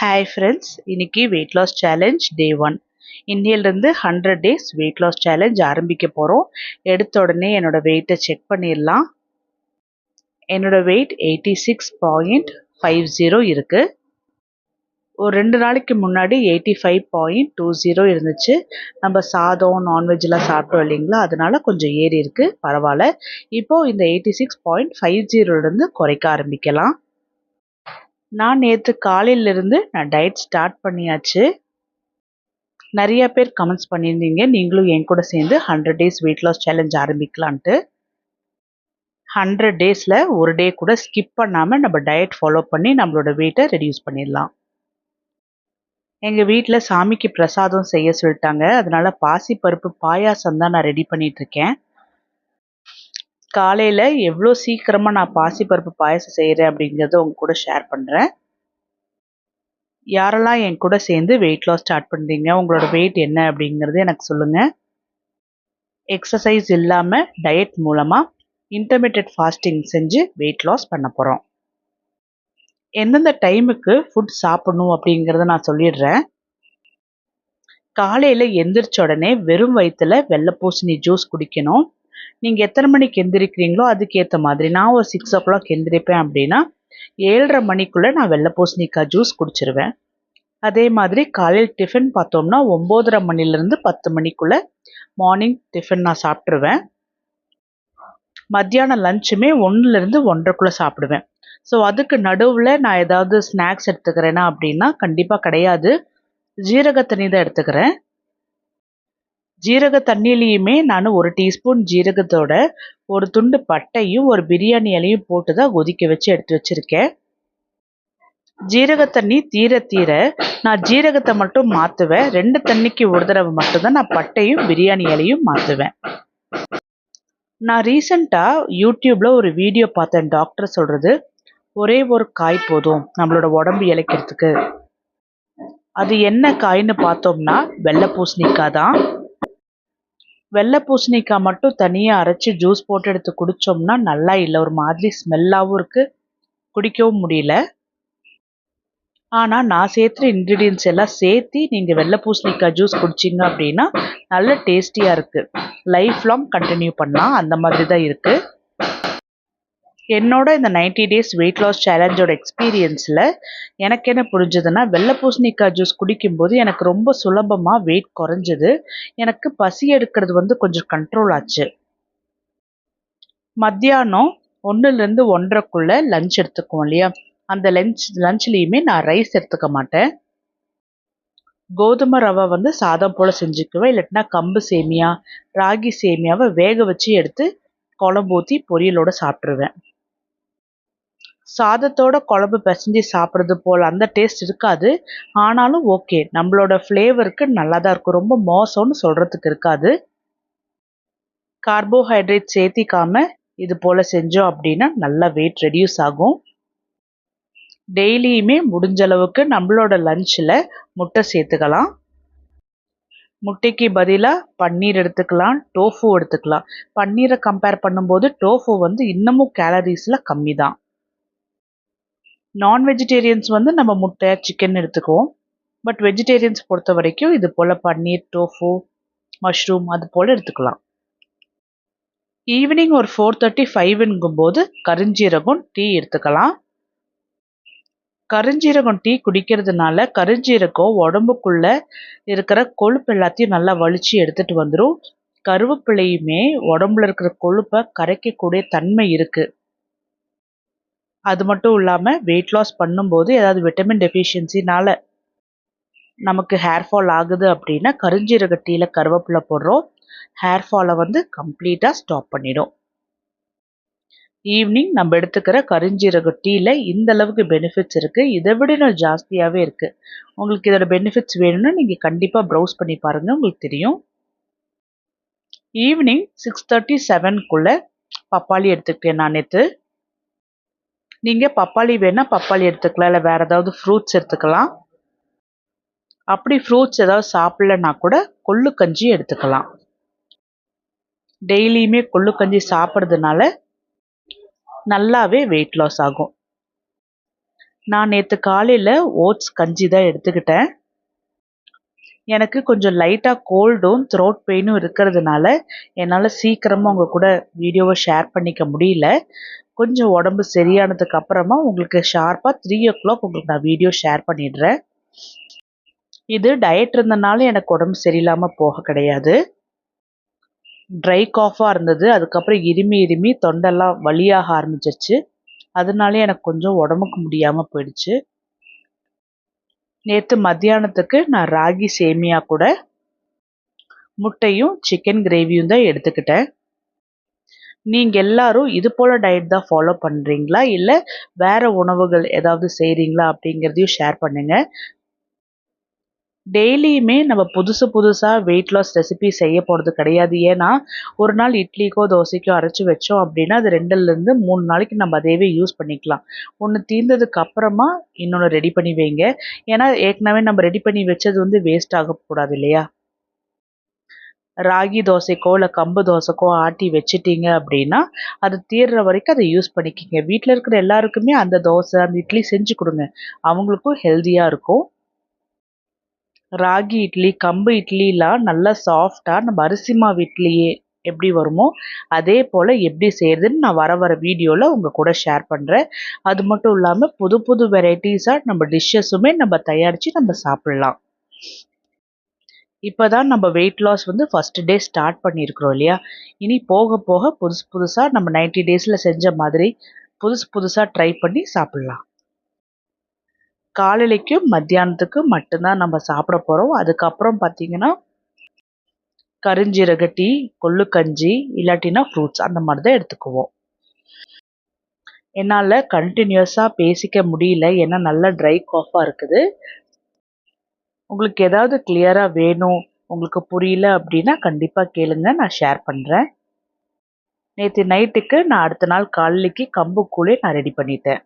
Hi friends, இன்னைக்கு weight loss challenge டே 1. இன்னிலிருந்து 100 days weight loss challenge ஆரம்பிக்க போகிறோம். எடுத்த உடனே என்னோட வெயிட்டை செக் பண்ணிடலாம். என்னோட வெயிட் 86.50 இருக்குது. ஒரு 2 நாளைக்கு முன்னாடி 85.20 இருந்துச்சு. நம்ம சாதம் நான்வெஜ்லாம் சாப்பிட்டோம் இல்லைங்களா, அதனால கொஞ்சம் ஏறி இருக்கு, பரவாயில்ல. இப்போது இந்த 86.50 குறைக்க ஆரம்பிக்கலாம். நான் நேற்று காலையிலிருந்து டயட் ஸ்டார்ட் பண்ணியாச்சு. நிறைய பேர் கமெண்ட்ஸ் பண்ணியிருந்தீங்க, நீங்களும் என் கூட சேர்ந்து 100 டேஸ் வெயிட் லாஸ் சேலஞ்ச் ஆரம்பிக்கலான்ட்டு. 100 டேஸில் ஒரு டே கூட ஸ்கிப் பண்ணாமல் நம்ம டயட் ஃபாலோ பண்ணி நம்மளோட வெயிட்டை ரெடியூஸ் பண்ணிடலாம். எங்கள் வீட்டில் சாமிக்கு பிரசாதம் செய்ய சொல்லிட்டாங்க, அதனால பாசிப்பருப்பு பாயாசம் தான் நான் ரெடி பண்ணிகிட்ருக்கேன். காலையில் எவ்வளோ சீக்கிரமாக நான் பாசிப்பருப்பு பாயாசம் செய்கிறேன் அப்படிங்கிறத உங்க கூட ஷேர் பண்ணுறேன். யாரெல்லாம் என் கூட சேர்ந்து வெயிட் லாஸ் ஸ்டார்ட் பண்ணுறீங்க, உங்களோட வெயிட் என்ன அப்படிங்கிறது எனக்கு சொல்லுங்கள். எக்ஸசைஸ் இல்லாமல் டயட் மூலமாக இன்டர்மீடியட் ஃபாஸ்டிங் செஞ்சு வெயிட் லாஸ் பண்ண போகிறோம். எந்தெந்த டைமுக்கு ஃபுட் சாப்பிடணும் அப்படிங்கிறத நான் சொல்லிடுறேன். காலையில் எந்திரிச்ச உடனே வெறும் வயிற்றில் வெள்ளை பூசணி ஜூஸ் குடிக்கணும். நீங்கள் எத்தனை மணிக்கு எந்திரிக்கிறீங்களோ அதுக்கேற்ற மாதிரி, நான் ஒரு 6 o'clock எந்திரிப்பேன் அப்படின்னா 7:30 மணிக்குள்ளே நான் வெள்ளை பூசணிக்காய் ஜூஸ் குடிச்சிருவேன். அதே மாதிரி காலையில் டிஃபன் பார்த்தோம்னா 9:30 மணிலேருந்து 10 மணிக்குள்ளே மார்னிங் டிஃபன் நான் சாப்பிட்ருவேன். மத்தியானம் லஞ்சுமே 1-1:30 1:30 சாப்பிடுவேன். ஸோ அதுக்கு நடுவில் நான் ஏதாவது ஸ்நாக்ஸ் எடுத்துக்கிறேன்னா அப்படின்னா கண்டிப்பாக கிடையாது. ஜீரக தண்ணி தான் எடுத்துக்கிறேன். ஜீரக தண்ணியிலையுமே நான் 1 டீஸ்பூன் ஜீரகத்தோட ஒரு துண்டு பட்டையும் ஒரு பிரியாணி இலையும் போட்டு தான் கொதிக்க வச்சு எடுத்து வச்சுருக்கேன். ஜீரக தண்ணி தீர தீர நான் ஜீரகத்தை மட்டும் மாற்றுவேன். 2 தண்ணிக்கு ஒரு தடவை மட்டும்தான் நான் பட்டையும் பிரியாணி இலையும் மாற்றுவேன். நான் ரீசெண்டாக யூடியூப்பில் ஒரு வீடியோ பார்த்தேன். டாக்டர் சொல்கிறது, ஒரே ஒரு காய் போதும் நம்மளோட உடம்பு இளைக்கிறதுக்கு. அது என்ன காய்னு பார்த்தோம்னா வெள்ளை பூசணிக்காய் தான். வெள்ளை பூசணிக்காய் மட்டும் தனியாக அரைச்சி ஜூஸ் போட்டு எடுத்து குடித்தோம்னா நல்லா இல்லை, ஒரு மாதிரி ஸ்மெல்லாகவும் இருக்குது, குடிக்கவும் முடியல. ஆனால் நான் சேர்த்துற இன்க்ரீடியன்ட்ஸ் எல்லாம் சேர்த்து நீங்கள் வெள்ளை பூசணிக்காய் ஜூஸ் குடிச்சிங்க அப்படின்னா நல்ல டேஸ்டியாக இருக்குது. லைஃப் லாங் கண்டினியூ பண்ணலாம், அந்த மாதிரி தான் இருக்குது. என்னோட இந்த 90 டேஸ் வெயிட் லாஸ் சேலஞ்சோட எக்ஸ்பீரியன்ஸில் எனக்கு என்ன புரிஞ்சதுன்னா, வெள்ளை பூசணிக்காய் ஜூஸ் குடிக்கும்போது எனக்கு ரொம்ப சுலபமாக வெயிட் குறைஞ்சது. எனக்கு பசி எடுக்கிறது கொஞ்சம் கண்ட்ரோல் ஆச்சு. மத்தியானம் 1-1:30 1:30க்குள்ளே லஞ்ச் எடுத்துக்குவோம் இல்லையா, அந்த லஞ்ச்லேயுமே நான் ரைஸ் எடுத்துக்க மாட்டேன். கோதுமை ரவை சாதம் போல் செஞ்சுக்குவேன். இல்லாட்டினா கம்பு சேமியா, ராகி சேமியாவை வேக வச்சு எடுத்து குழம்பு ஊற்றி பொரியலோடு சாப்பிட்ருவேன். சாதத்தோட குழம்பு பிசைஞ்சு சாப்பிட்றது போல் அந்த டேஸ்ட் இருக்காது, ஆனாலும் ஓகே, நம்மளோட ஃப்ளேவருக்கு நல்லா தான் இருக்கும். ரொம்ப மோசம்னு சொல்கிறதுக்கு இருக்காது. கார்போஹைட்ரேட் சேர்த்திக்காமல் இது போல் செஞ்சோம் அப்படின்னா நல்லா வெயிட் ரெடியூஸ் ஆகும். டெய்லியுமே முடிஞ்ச அளவுக்கு நம்மளோட லஞ்சில் முட்டை சேர்த்துக்கலாம். முட்டைக்கு பதிலாக பன்னீர் எடுத்துக்கலாம், டோஃபு எடுத்துக்கலாம். பன்னீரை கம்பேர் பண்ணும்போது டோஃபு இன்னமும் கேலரிஸில் கம்மி தான். நான் வெஜிடேரியன்ஸ் நம்ம முட்டை சிக்கன் எடுத்துக்குவோம். பட் வெஜிடேரியன்ஸ் பொறுத்த வரைக்கும் இது போல் பன்னீர், டோஃபு, மஷ்ரூம் அது போல் எடுத்துக்கலாம். ஈவினிங் ஒரு 4:35 கருஞ்சீரகம் டீ எடுத்துக்கலாம். கருஞ்சீரகம் டீ குடிக்கிறதுனால கருஞ்சீரகம் உடம்புக்குள்ளே இருக்கிற கொழுப்பு எல்லாத்தையும் நல்லா வலிச்சு எடுத்துகிட்டு வந்துடும். கருவேப்பிலையுமே உடம்புல இருக்கிற கொழுப்பை கரைக்கக்கூடிய தன்மை இருக்குது. அது மட்டும் இல்லாமல் வெயிட் லாஸ் பண்ணும்போது ஏதாவது விட்டமின் டெஃபிஷியன்சினால் நமக்கு ஹேர் ஃபால் ஆகுது அப்படின்னா கருஞ்சீரக டீயில் கருவேப்பிலை போடுறோம், ஹேர் ஃபாலை கம்ப்ளீட்டாக ஸ்டாப் பண்ணிடும். ஈவினிங் நம்ம எடுத்துக்கிற கருஞ்சீரக டீயில் இந்த அளவுக்கு பெனிஃபிட்ஸ் இருக்குது, இதை விட இன்னும் ஜாஸ்தியாகவே இருக்குது. உங்களுக்கு இதோட பெனிஃபிட்ஸ் வேணும்னா நீங்கள் கண்டிப்பாக ப்ரௌஸ் பண்ணி பாருங்கள், உங்களுக்கு தெரியும். ஈவினிங் 6:37க்குள்ளே பப்பாளி எடுத்துக்கிட்டேன் நான் நேற்று. நீங்கள் பப்பாளி வேணால் பப்பாளி எடுத்துக்கலாம், இல்லை வேறு ஏதாவது ஃப்ரூட்ஸ் எடுத்துக்கலாம். அப்படி ஃப்ரூட்ஸ் ஏதாவது சாப்பிட்லன்னா கூட கொள்ளு கஞ்சி எடுத்துக்கலாம். டெய்லியுமே கொள்ளு கஞ்சி சாப்பிட்றதுனால நல்லாவே வெயிட் லாஸ் ஆகும். நான் நேற்று காலையில் ஓட்ஸ் கஞ்சி தான் எடுத்துக்கிட்டேன். எனக்கு கொஞ்சம் லைட்டாக கோல்டும் த்ரோட் பெயினும் இருக்கிறதுனால என்னால் சீக்கிரமாக உங்கள் கூட வீடியோவை ஷேர் பண்ணிக்க முடியல. கொஞ்சம் உடம்பு சரியானதுக்கு அப்புறமா உங்களுக்கு ஷார்ப்பாக 3 o'clock உங்களுக்கு நான் வீடியோ ஷேர் பண்ணிடுறேன். இது டயட் இருந்தனால எனக்கு உடம்பு சரியில்லாமல் போக கிடையாது. ட்ரை காஃபாக இருந்தது. அதுக்கப்புறம் இருமி தொண்டெல்லாம் வலியாக ஆரம்பிச்சிருச்சு. அதனாலே எனக்கு கொஞ்சம் உடம்புக்கு முடியாமல் போயிடுச்சு. நேற்று மத்தியானத்துக்கு நான் ராகி சேமியா கூட முட்டையும் சிக்கன் கிரேவியும் தான் எடுத்துக்கிட்டேன். நீங்கள் எல்லாரும் இது போல் டயட் தான் ஃபாலோ பண்ணுறீங்களா, இல்லை வேறு உணவுகள் ஏதாவது செய்கிறீங்களா அப்படிங்கிறதையும் ஷேர் பண்ணுங்கள். டெய்லியுமே நம்ம புதுசாக வெயிட் லாஸ் ரெசிபி செய்ய போகிறது கிடையாது. ஏன்னா ஒரு நாள் இட்லிக்கோ தோசைக்கோ அரைச்சி வச்சோம் அப்படின்னா அது 2லேருந்து 3 நாளைக்கு நம்ம அதையவே யூஸ் பண்ணிக்கலாம். ஒன்று தீர்ந்ததுக்கு அப்புறமா இன்னொன்று ரெடி பண்ணி வைங்க. ஏன்னா ஏற்கனவே நம்ம ரெடி பண்ணி வச்சது வேஸ்ட் ஆகக்கூடாது இல்லையா. ராகி தோசைக்கோ இல்லை கம்பு தோசைக்கோ ஆட்டி வச்சிட்டிங்க அப்படின்னா அது தீர்ற வரைக்கும் அதை யூஸ் பண்ணிக்கிங்க. வீட்டில் இருக்கிற எல்லாருக்குமே அந்த தோசை அந்த இட்லி செஞ்சு கொடுங்க. அவங்களுக்கும் ஹெல்த்தியாக இருக்கும். ராகி இட்லி கம்பு இட்லிலாம் நல்லா சாஃப்டாக நம்ம அரிசி மாவு இட்லியே எப்படி வருமோ அதே போல் எப்படி செய்கிறதுன்னு நான் வர வீடியோவில் உங்கள் கூட ஷேர் பண்ணுறேன். அது மட்டும் இல்லாமல் புது வெரைட்டிஸாக நம்ம டிஷ்ஷஸுமே நம்ம தயாரித்து நம்ம சாப்பிட்லாம். இப்போ தான் நம்ம weight loss first day start பண்ணியிருக்கிறோம் இல்லையா. இனி போக போக புதுசாக நம்ம 90 டேஸில் செஞ்ச மாதிரி புதுசாக ட்ரை பண்ணி சாப்பிட்லாம். காலையிலைக்கும் மத்தியானத்துக்கும் மட்டும்தான் நம்ம சாப்பிட போகிறோம். அதுக்கப்புறம் பார்த்திங்கன்னா கருஞ்சீரக டீ, கொள்ளு கஞ்சி, இல்லாட்டினா ஃப்ரூட்ஸ் அந்த மாதிரி தான் எடுத்துக்குவோம். என்னால் கண்டினியூஸாக பேசிக்க முடியல, ஏன்னா நல்லா ட்ரை காஃபாக இருக்குது. உங்களுக்கு ஏதாவது கிளியராக வேணும், உங்களுக்கு புரியல அப்படின்னா கண்டிப்பாக கேளுங்க, நான் ஷேர் பண்ணுறேன். நேற்று நைட்டுக்கு நான் அடுத்த நாள் காலையிலைக்கு கம்பு கூழே நான் ரெடி பண்ணிட்டேன்.